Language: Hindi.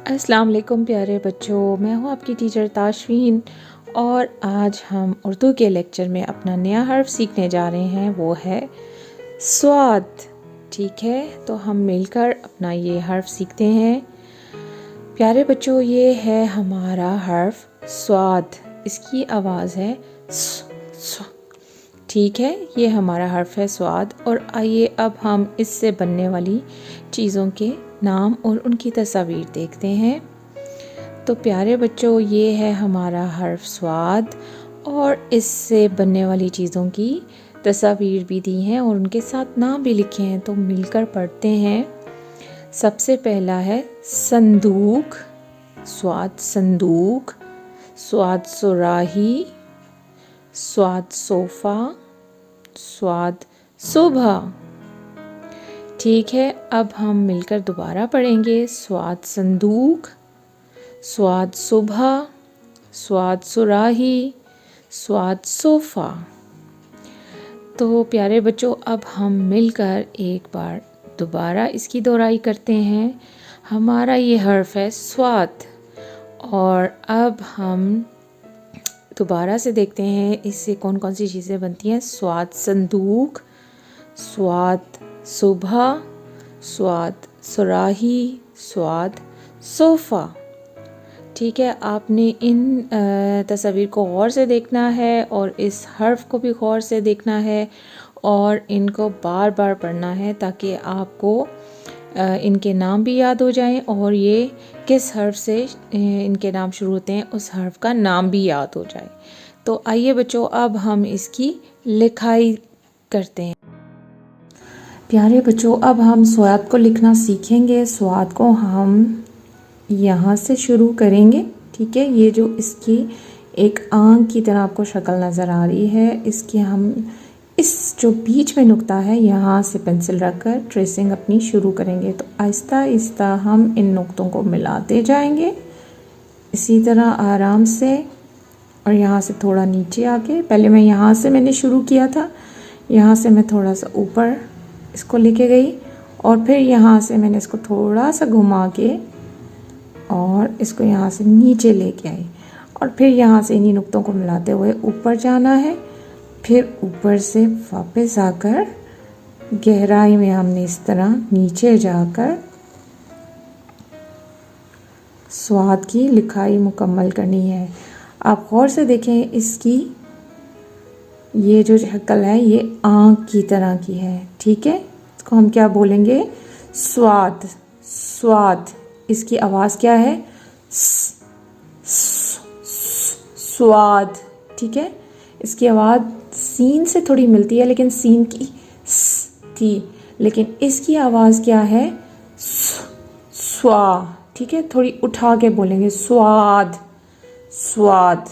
अस्सलाम वालेकुम प्यारे बच्चों, मैं हूँ आपकी टीचर ताशवीन और आज हम उर्दू के लेक्चर में अपना नया हर्फ सीखने जा रहे हैं, वो है स्वाद। ठीक है, तो हम मिलकर अपना ये हर्फ सीखते हैं। प्यारे बच्चों, ये है हमारा हर्फ स्वाद। इसकी आवाज़ है स। ठीक है, ये हमारा हर्फ है स्वाद। और आइए अब हम इससे बनने वाली चीज़ों के नाम और उनकी तस्वीर देखते हैं। तो प्यारे बच्चों, ये है हमारा हर्फ स्वाद और इससे बनने वाली चीज़ों की तस्वीर भी दी हैं और उनके साथ नाम भी लिखे हैं। तो मिलकर पढ़ते हैं। सबसे पहला है संदूक, स्वाद संदूक, स्वाद सुराही, स्वाद सोफ़ा, स्वाद सुबह। ठीक है, अब हम मिलकर दोबारा पढ़ेंगे। स्वाद संदूक, स्वाद सुबह, स्वाद सुराही, स्वाद सोफ़ा। तो प्यारे बच्चों, अब हम मिलकर एक बार दोबारा इसकी दोहराई करते हैं। हमारा ये हर्फ है स्वाद और अब हम दोबारा से देखते हैं इससे कौन कौन सी चीज़ें बनती हैं। स्वाद संदूक, स्वाद सुबह, स्वाद सुराही, स्वाद सोफ़ा। ठीक है, आपने इन तस्वीर को गौर से देखना है और इस हर्फ को भी गौर से देखना है और इनको बार बार पढ़ना है ताकि आपको इनके नाम भी याद हो जाएं और ये किस हर्फ से इनके नाम शुरू होते हैं उस हर्फ का नाम भी याद हो जाए। तो आइए बच्चों, अब हम इसकी लिखाई करते हैं। प्यारे बच्चों, अब हम स्वाद को लिखना सीखेंगे। स्वाद को हम यहाँ से शुरू करेंगे। ठीक है, ये जो इसकी एक आंख की तरह आपको शक्ल नज़र आ रही है, इसकी हम इस जो बीच में नुक्ता है यहाँ से पेंसिल रखकर ट्रेसिंग अपनी शुरू करेंगे। तो आहिस्ता आहिस्ता हम इन नुक्तों को मिलाते जाएंगे इसी तरह आराम से। और यहाँ से थोड़ा नीचे आके, पहले मैं यहाँ से मैंने शुरू किया था, यहाँ से मैं थोड़ा सा ऊपर इसको लेके गई और फिर यहाँ से मैंने इसको थोड़ा सा घुमा के और इसको यहाँ से नीचे लेके आई और फिर यहाँ से इन्हीं नुक्तों को मिलाते हुए ऊपर जाना है। फिर ऊपर से वापस आकर गहराई में हमने इस तरह नीचे जाकर स्वाद की लिखाई मुकम्मल करनी है। आप गौर से देखें, इसकी ये जो शक्ल है ये आँख की तरह की है। ठीक है, इसको हम क्या बोलेंगे? स्वाद। स्वाद, इसकी आवाज़ क्या है? स्वाद। ठीक है, इसकी आवाज़ सीन से थोड़ी मिलती है, लेकिन सीन की स थी, लेकिन इसकी आवाज़ क्या है? स्वा। ठीक है, थोड़ी उठा के बोलेंगे स्वाद, स्वाद।